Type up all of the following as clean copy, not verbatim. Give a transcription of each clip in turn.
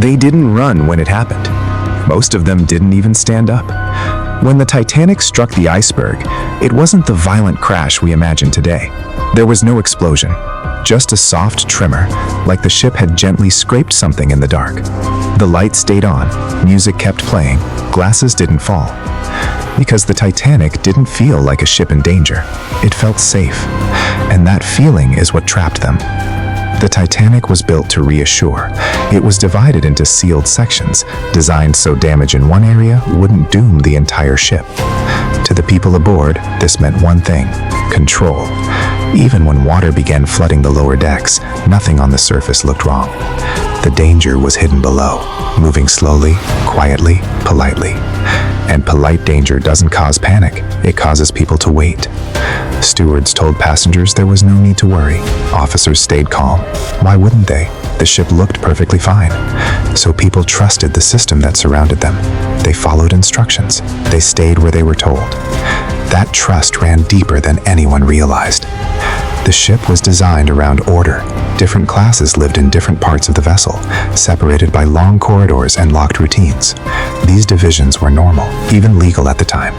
They didn't run when it happened. Most of them didn't even stand up. When the Titanic struck the iceberg, it wasn't the violent crash we imagine today. There was no explosion, just a soft tremor, like the ship had gently scraped something in the dark. The lights stayed on, music kept playing, glasses didn't fall. Because the Titanic didn't feel like a ship in danger. It felt safe, and that feeling is what trapped them. The Titanic was built to reassure. It was divided into sealed sections, designed so damage in one area wouldn't doom the entire ship. To the people aboard, this meant one thing: control. Even when water began flooding the lower decks, nothing on the surface looked wrong. The danger was hidden below, moving slowly, quietly, politely. And polite danger doesn't cause panic, it causes people to wait. Stewards told passengers there was no need to worry. Officers stayed calm. Why wouldn't they? The ship looked perfectly fine. So people trusted the system that surrounded them. They followed instructions. They stayed where they were told. That trust ran deeper than anyone realized. The ship was designed around order. Different classes lived in different parts of the vessel, separated by long corridors and locked routines. These divisions were normal, even legal at the time.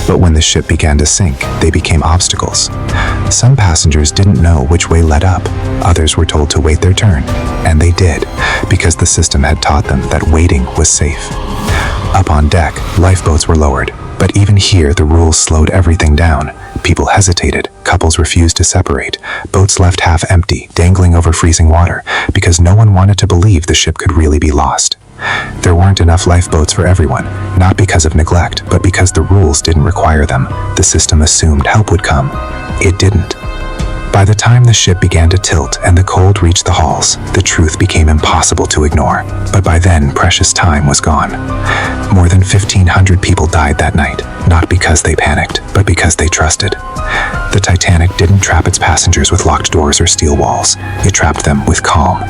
But when the ship began to sink, they became obstacles. Some passengers didn't know which way led up. Others were told to wait their turn. And they did, because the system had taught them that waiting was safe. Up on deck, lifeboats were lowered. But even here, the rules slowed everything down. People hesitated, couples refused to separate, boats left half empty, dangling over freezing water, because no one wanted to believe the ship could really be lost. There weren't enough lifeboats for everyone, not because of neglect, but because the rules didn't require them. The system assumed help would come. It didn't. By the time the ship began to tilt and the cold reached the hulls, the truth became impossible to ignore. But by then, precious time was gone. More than 1,500 people died that night, not because they panicked, but because they trusted. The Titanic didn't trap its passengers with locked doors or steel walls. It trapped them with calm.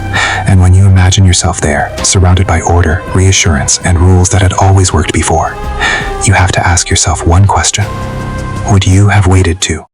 And when you imagine yourself there, surrounded by order, reassurance, and rules that had always worked before, you have to ask yourself one question: would you have waited to